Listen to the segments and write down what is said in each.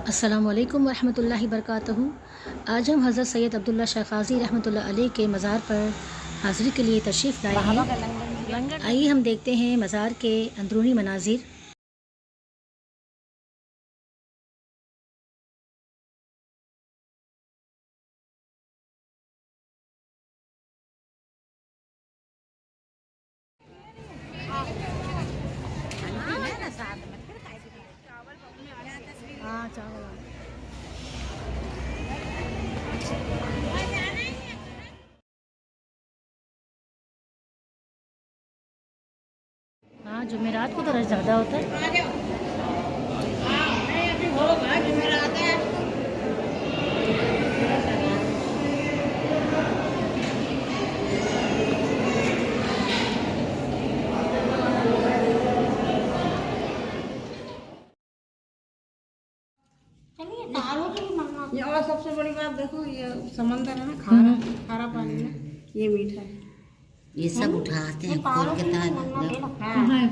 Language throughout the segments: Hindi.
अस्सलामुअलैकुम वरहमतुल्लाहि वबरकातुहू। आज हम हज़रत सैयद अब्दुल्ला शाह क़ाज़ी रहमतुल्लाह अलैह के मज़ार पर हाज़िरी के लिए तशरीफ़ लाए हैं। आइए हम देखते हैं मज़ार के अंदरूनी मनाज़िर। हाँ, जुमेरात को तो रश ज़्यादा होता है। ये और सबसे बड़ी बात देखो, ये समंदर है ना, खारा पानी है, ये मीठा है। ये सब उठाते हैं खोल के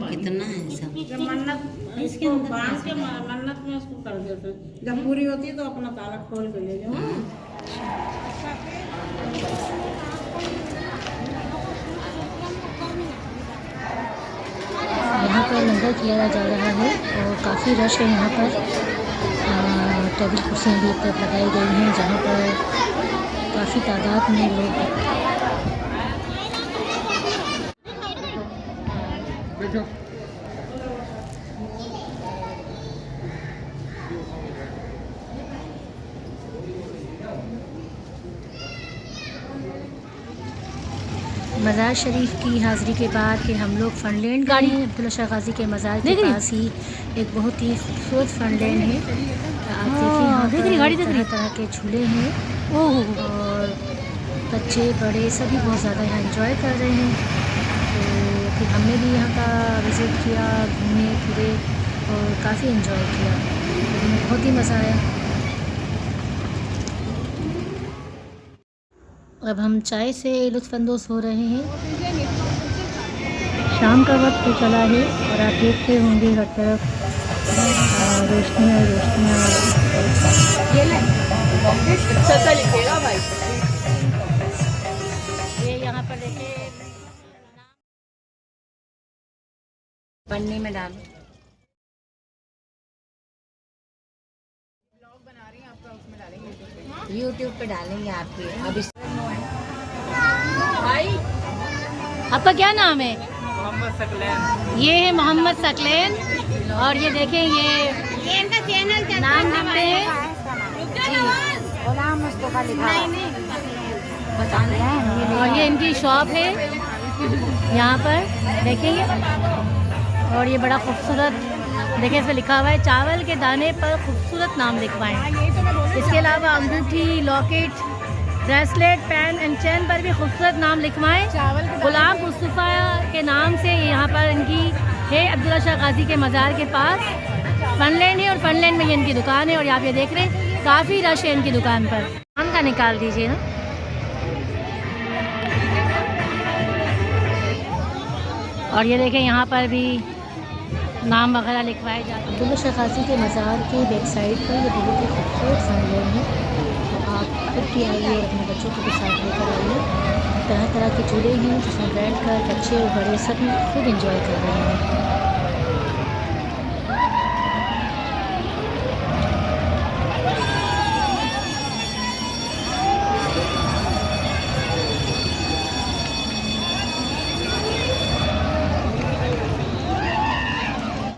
कितना है सब। जब मन्नत इसके बांध के मन्नत में उसको कर देते हैं, जब पूरी होती है तो अपना ताला खोल के ले जाओ। यहाँ पर लंगर किया जा रहा है और काफ़ी रश है यहाँ पर। टेबल कुर्सियाँ भी एक तरफ लगाई गई हैं जहाँ पर काफ़ी तादाद में लोग मज़ार शरीफ की हाज़िरी के बाद फिर हम लोग फनलैंड गाड़ी अब्दुल्ला शाह क़ाज़ी के मज़ार के पास ही एक बहुत ही खूबसूरत फनलैंड है। आप देखिए यहाँ पर तरह तरह के झूले हैं और बच्चे बड़े सभी बहुत ज़्यादा यहाँ एंजॉय कर रहे हैं। तो फिर हमने भी यहाँ का विज़िट किया, घूमे फिरे और काफ़ी एंजॉय किया। तो हमें बहुत ही मज़ा आया। अब हम चाय से लुत्फ़अंदोज़ हो रहे हैं। शाम का वक्त तो चला है और आप देखते होंगे हर तरफ रोशनियाँ रोशनियाँ। ये यहाँ पर देखिए पन्नी में डाल यूट्यूब पे डालेंगे आपके। अब इस भाई आपका क्या नाम है? मोहम्मद सकलैन। ये है मोहम्मद सकलैन और ये देखें ये इनका चैनल नाम लिखते हैं गुलाम मुस्तफा लिखा और ये इनकी शॉप है यहाँ पर देखेंगे। और ये बड़ा खूबसूरत देखिए इसमें लिखा हुआ है चावल के दाने पर खूबसूरत नाम लिखवाएं। इसके अलावा अंगूठी, locket, bracelet, pen and chain पर भी खूबसूरत नाम लिखवाएं। गुलाम मुस्तफ़ा के नाम से यहाँ पर इनकी है अब्दुल्ला शाह क़ाज़ी के मज़ार के पास फनलैंड है और फनलैंड में ये इनकी दुकान है। और आप ये देख रहे हैं काफ़ी रश है इनकी दुकान पर। नाम का निकाल दीजिए ना। और ये देखें यहाँ पर भी नाम वगैरह लिखवाए जाते हैं। अब्दुल्ला शाह क़ाज़ी के मज़ार के बैक साइड पर ये बहुत ही खूबसूरत फनलैंड है। तो आप खुद भी आइए और अपने बच्चों को भी साथ लेकर आइए। तरह तरह के झूले हैं जिसमें बैठ कर बच्चे और बड़े सब खूब इंजॉय कर रहे हैं।